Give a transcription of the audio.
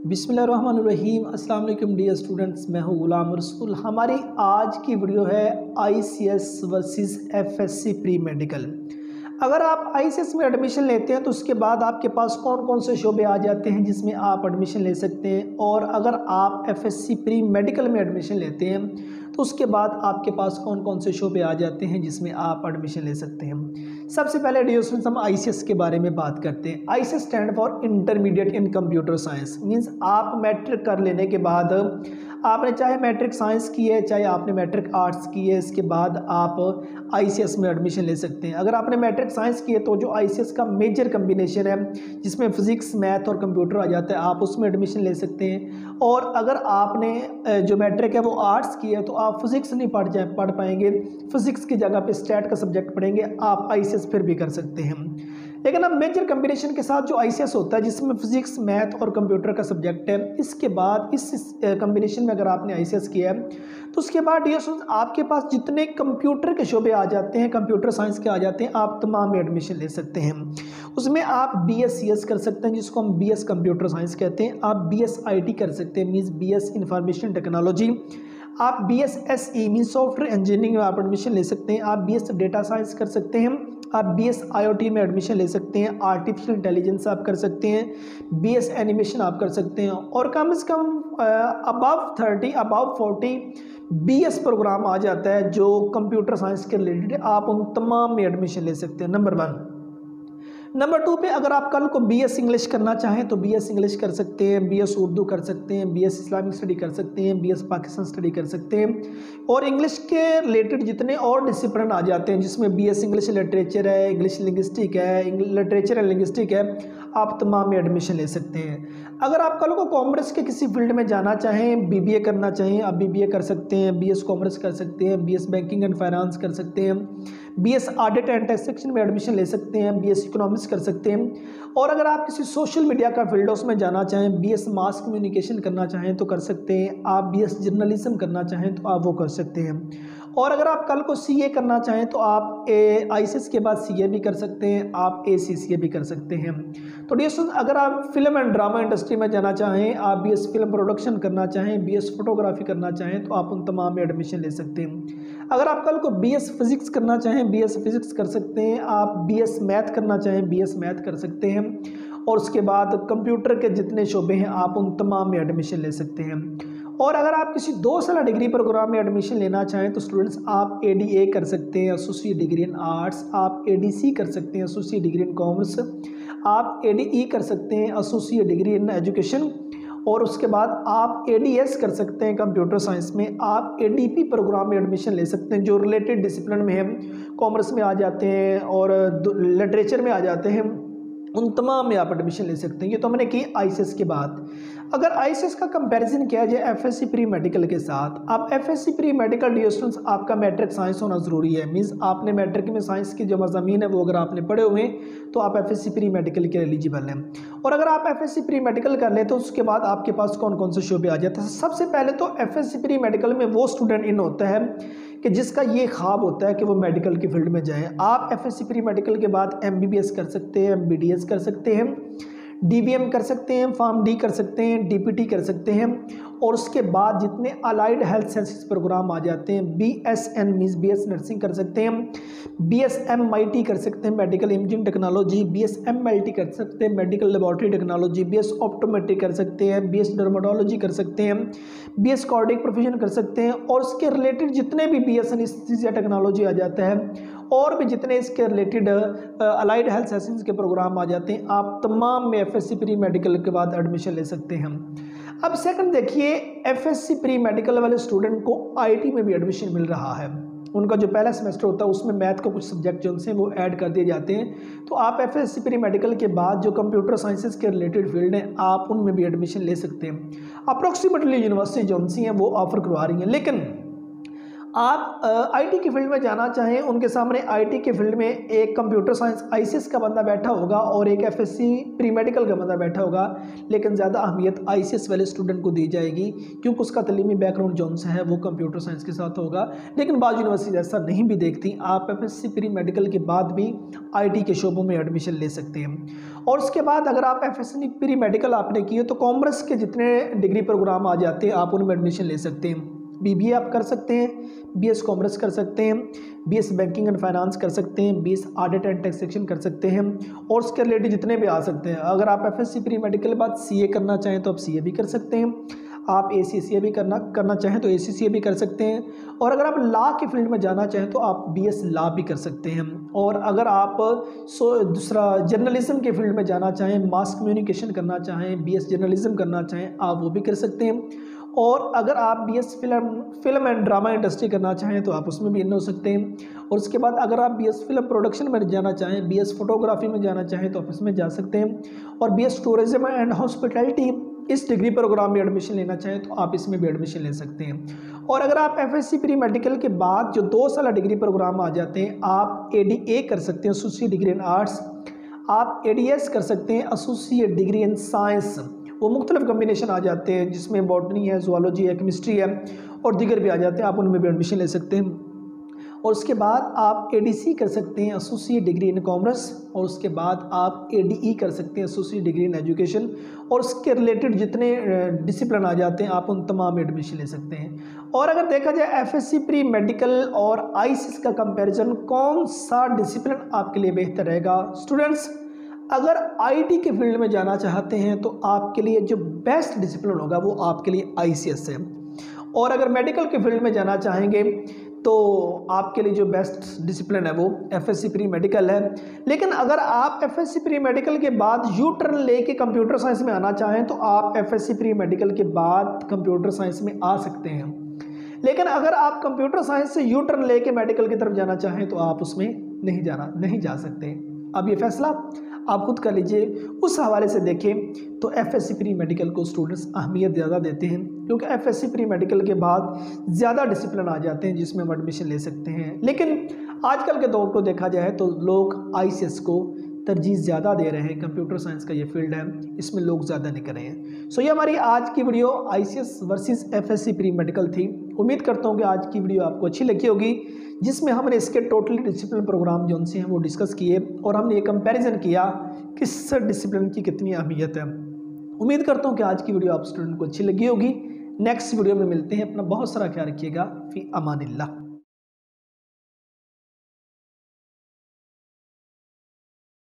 बिस्मिल्लाहिर्रहमानिर्रहीम। अस्सलाम वालेकुम डियर स्टूडेंट्स, मैं हूँ गुलाम रसूल। हमारी आज की वीडियो है ICS versus FSC pre medical. अगर आप ICS में एडमिशन लेते हैं तो उसके बाद आपके पास कौन कौन से शोबे आ जाते हैं जिसमें आप एडमिशन ले सकते हैं, और अगर आप FSC प्री मेडिकल में एडमिशन लेते हैं तो उसके बाद आपके पास कौन कौन से शोबे आ जाते हैं जिसमें आप एडमिशन ले सकते हैं। सबसे पहले डियर स्टूडेंट्स, हम ICS के बारे में बात करते हैं। ICS stand for intermediate in computer science. Means आप मैट्रिक कर लेने के बाद, आपने चाहे मैट्रिक साइंस की है चाहे आपने मैट्रिक आर्ट्स की है, इसके बाद आप ICS में एडमिशन ले सकते हैं। अगर आपने मैट्रिक साइंस की है तो जो ICS का मेजर कम्बिनेशन है जिसमें फिजिक्स, मैथ और कंप्यूटर आ जाता है, आप उसमें एडमिशन ले सकते हैं। और अगर आपने जो मैट्रिक है वो आर्ट्स की है तो आप फिजिक्स नहीं पढ़ पाएंगे, फिजिक्स की जगह पे स्टैट का सब्जेक्ट पढ़ेंगे, आप ICS फिर भी कर सकते हैं। लेकिन अब मेजर कम्बिनेशन के साथ जो ICS होता है जिसमें फिजिक्स, मैथ और कंप्यूटर का सब्जेक्ट है, इसके बाद इस कम्बिनेशन में अगर आपने ICS किया है तो उसके बाद डियर स्टूडेंट्स आपके पास जितने कंप्यूटर के शोबे आ जाते हैं, कंप्यूटर साइंस के आ जाते हैं, आप तमाम में एडमिशन ले सकते हैं। उसमें आप BSc कर सकते हैं जिसको हम BS कंप्यूटर साइंस कहते हैं, आप BS IT कर सकते हैं मीन्स BS इंफॉर्मेशन टेक्नोलॉजी, आप BSSE मीन्स सॉफ्टवेयर इंजीनियरिंग में आप एडमिशन ले सकते हैं, आप BS डेटा साइंस कर सकते हैं, आप BS IoT में एडमिशन ले सकते हैं, आर्टिफिशियल इंटेलिजेंस आप कर सकते हैं, BS एनिमेशन आप कर सकते हैं, और कम से कम अबव 40 BS प्रोग्राम आ जाता है जो कंप्यूटर साइंस के रिलेटेड, आप उन तमाम में एडमिशन ले सकते हैं। नंबर 1। नंबर 2 पे अगर आप कल को BS इंग्लिश करना चाहें तो BS इंग्लिश कर सकते हैं, BS उर्दू कर सकते हैं, BS इस्लामिक स्टडी कर सकते हैं, BS पाकिस्तान स्टडी कर सकते हैं, और इंग्लिश के रिलेटेड जितने और डिसिप्लिन आ जाते हैं जिसमें BS इंग्लिश लिटरेचर है, इंग्लिश लिंग्विस्टिक है, लिटरेचर एंड लिंग्विस्टिक है, आप तमाम में एडमिशन ले सकते हैं। अगर आप कल को कॉमर्स के किसी फील्ड में जाना चाहें, BBA करना चाहें, आप BBA कर सकते हैं, BS कॉमर्स कर सकते हैं, BS बैंकिंग एंड फाइनेंस कर सकते हैं, BS ऑडिट एंड टैक्सेशन में एडमिशन ले सकते हैं, BS इकोनॉमिक्स कर सकते हैं। और अगर आप किसी सोशल मीडिया का फील्ड उसमें जाना चाहें, BS मास कम्युनिकेशन करना चाहें तो कर सकते हैं, आप BS जर्नलिज्म करना चाहें तो आप वो कर सकते हैं। और अगर आप कल को CA करना चाहें तो आप ICS के बाद CA भी कर सकते हैं, आप ACCA भी कर सकते हैं। तो डियर स्टूडेंट्स, अगर आप फिल्म एंड ड्रामा इंडस्ट्री में जाना चाहें, आप BS फिल्म प्रोडक्शन करना चाहें, BS फोटोग्राफी करना चाहें तो आप उन तमाम में एडमिशन ले सकते हैं। अगर आप कल को BS फिजिक्स करना चाहें, BS फिजिक्स कर सकते हैं, आप BS मैथ करना चाहें, BS मैथ कर सकते हैं, और उसके बाद कंप्यूटर के जितने शोबे हैं आप उन तमाम में एडमिशन ले सकते हैं। और अगर आप किसी 2 साल डिग्री प्रोग्राम में एडमिशन लेना चाहें तो स्टूडेंट्स आप ADA कर सकते हैं, एसोसिएट डिग्री इन आर्ट्स, आप ADC कर सकते हैं, एसोसिएट डिग्री इन कॉमर्स, आप ADE कर सकते हैं, एसोसिएट डिग्री इन एजुकेशन, और उसके बाद आप ADS कर सकते हैं कंप्यूटर साइंस में, आप ADP प्रोग्राम में एडमिशन ले सकते हैं जो रिलेटेड डिसिप्लिन में है, कॉमर्स में आ जाते हैं और लिटरेचर में आ जाते हैं, उन तमाम में आप एडमिशन ले सकते हैं। ये तो हमने की ICS के बाद। अगर ICS का कंपैरिजन किया जाए FSC प्री मेडिकल के साथ, अब FSC pre medical dear students आपका मैट्रिक साइंस होना ज़रूरी है, मीन्स आपने मैट्रिक में साइंस की जो मज़ामीन है वो अगर आपने पढ़े हुए हैं तो आप FSC प्री मेडिकल के एलिजिबल हैं। और अगर आप FSC प्री मेडिकल कर लें तो उसके बाद आपके पास कौन कौन से शोबे आ जाते हैं। सबसे पहले तो FSC प्री मेडिकल में वो स्टूडेंट इन होता है कि जिसका ये ख्वाब होता है कि वो मेडिकल की फील्ड में जाए। आप FSC प्री मेडिकल के बाद MBBS कर सकते हैं, MBDS कर सकते हैं, DBM कर सकते हैं, फार्म D कर सकते हैं, DPT कर सकते हैं, और उसके बाद जितने अलाइड हेल्थ साइंसेस प्रोग्राम आ जाते हैं, BSN मीन्स BS नर्सिंग कर सकते हैं, BSMIT कर सकते हैं, मेडिकल इमेजिंग टेक्नोलॉजी, BSMLT कर सकते हैं, medical laboratory technology, BS optometry कर सकते हैं, BS डर्मेटोलॉजी कर सकते हैं, BS कार्डियक प्रोफेशन कर सकते हैं, और उसके रिलेटेड जितने भी BS एनेस्थीसिया टेक्नोलॉजी आ जाता है और भी जितने इसके रिलेटेड अलाइड हेल्थ साइंसेस के प्रोग्राम आ जाते हैं, आप तमाम में FSC प्री मेडिकल के बाद एडमिशन ले सकते हैं। अब सेकंड देखिए, FSC प्री मेडिकल वाले स्टूडेंट को IT में भी एडमिशन मिल रहा है। उनका जो पहला सेमेस्टर होता है उसमें मैथ का कुछ सब्जेक्ट जो उनसे वो ऐड कर दिए जाते हैं, तो आप FSC प्री मेडिकल के बाद जो कंप्यूटर साइंसेस के रिलेटेड फील्ड हैं आप उनमें भी एडमिशन ले सकते हैं। अप्रोक्सीमेटली यूनिवर्सिटी जो उनसी हैं वो ऑफर करवा रही हैं। लेकिन आप आईटी की फील्ड में जाना चाहें, उनके सामने आईटी के फील्ड में एक कंप्यूटर साइंस आईसीएस का बंदा बैठा होगा और एक एफएससी प्री मेडिकल का बंदा बैठा होगा, लेकिन ज़्यादा अहमियत आईसीएस वाले स्टूडेंट को दी जाएगी क्योंकि उसका तलीमी बैकग्राउंड जौन सा है वो कंप्यूटर साइंस के साथ होगा। लेकिन बाज़ यूनिवर्सिटी ऐसा नहीं भी देखती, आप एफएससी प्री मेडिकल के बाद भी आईटी के शोबों में एडमिशन ले सकते हैं। और उसके बाद अगर आप एफएससी प्री मेडिकल आपने किए तो कॉमर्स के जितने डिग्री प्रोग्राम आ जाते हैं आप उनमें एडमिशन ले सकते हैं। बीबीए आप कर सकते हैं, बीएस कॉमर्स कर सकते हैं, बीएस बैंकिंग एंड फाइनेंस कर सकते हैं, बीएस ऑडिट एंड टैक्सेशन कर सकते हैं और उसके रिलेटेड जितने भी आ सकते हैं। अगर आप एफएससी प्री मेडिकल के बाद सीए करना चाहें तो आप सीए भी कर सकते हैं, आप एसीसीए भी करना चाहें तो एसीसीए भी कर सकते हैं, और अगर आप लॉ के फील्ड में जाना चाहें तो आप बीएस लॉ भी कर सकते हैं। और अगर आप दूसरा जर्नलिज्म के फील्ड में जाना चाहें, मास कम्युनिकेशन करना चाहें, बीएस जर्नलिज्म करना चाहें, आप वो भी कर सकते हैं। और अगर आप BS film and drama industry करना चाहें तो आप उसमें भी इन हो सकते हैं। और उसके बाद अगर आप बीएस फिल्म प्रोडक्शन में जाना चाहें, बीएस फोटोग्राफी में जाना चाहें तो आप इसमें जा सकते हैं। और बीएस टूरिज्म एंड हॉस्पिटैलिटी इस डिग्री प्रोग्राम में एडमिशन लेना चाहें तो आप इसमें भी एडमिशन ले सकते हैं। और अगर आप एफएससी प्री मेडिकल के बाद जो 2 साल डिग्री प्रोग्राम आ जाते हैं, आप एडीए कर सकते हैं, एसोसिएट डिग्री इन आर्ट्स, आप एडीएस कर सकते हैं, एसोसिएट डिग्री इन साइंस। वो मुख्तलिफ कम्बिनेशन आ जाते हैं जिसमें बॉटनी है, ज़ूलॉजी है, केमिस्ट्री है और दीगर भी आ जाते हैं, आप उनमें भी एडमिशन ले सकते हैं। और उसके बाद आप एडीसी कर सकते हैं, एसोसिएट डिग्री इन कॉमर्स, और उसके बाद आप एडीई कर सकते हैं, एसोसिएट डिग्री इन एजुकेशन, और उसके रिलेटेड जितने डिसिप्लिन आ जाते हैं आप उन तमाम में एडमिशन ले सकते हैं। और अगर देखा जाए एफएससी प्री मेडिकल और आईसीएस का कंपैरिजन, कौन सा डिसिप्लिन आपके लिए बेहतर रहेगा? स्टूडेंट्स, अगर आईटी के फील्ड में जाना चाहते हैं तो आपके लिए जो बेस्ट डिसिप्लिन होगा वो आपके लिए आईसीएस है, और अगर मेडिकल के फील्ड में जाना चाहेंगे तो आपके लिए जो बेस्ट डिसिप्लिन है वो एफएससी प्री मेडिकल है। लेकिन अगर आप एफएससी प्री मेडिकल के बाद यू टर्न लेके कंप्यूटर साइंस में आना चाहें तो आप एफएससी प्री मेडिकल के बाद कंप्यूटर साइंस में आ सकते हैं। लेकिन अगर आप कंप्यूटर साइंस से यू टर्न लेके मेडिकल की तरफ जाना चाहें तो आप उसमें नहीं जा सकते। अब ये फैसला आप खुद कर लीजिए। उस हवाले से देखें तो एफएससी प्री मेडिकल को स्टूडेंट्स अहमियत ज़्यादा देते हैं क्योंकि एफएससी प्री मेडिकल के बाद ज़्यादा डिसिप्लिन आ जाते हैं जिसमें हम एडमिशन ले सकते हैं। लेकिन आजकल के दौर को देखा जाए तो लोग आईसीएस को तरजीह ज़्यादा दे रहे हैं। कंप्यूटर साइंस का ये फील्ड है, इसमें लोग ज़्यादा नहीं कर रहे हैं। सो ये हमारी आज की video ICS versus FSc pre medical थी। उम्मीद करता हूँ कि आज की वीडियो आपको अच्छी लगी होगी, जिसमें हमने इसके टोटली डिसिप्लिन प्रोग्राम जो उनसे हैं वो डिस्कस किए और हमने ये कंपैरिजन किया किस डिसिप्लिन की कितनी अहमियत है। उम्मीद करता हूँ कि आज की वीडियो आप स्टूडेंट को अच्छी लगी होगी। नेक्स्ट वीडियो में मिलते हैं। अपना बहुत सारा ख्याल रखिएगा। फी अमानिल्लाह।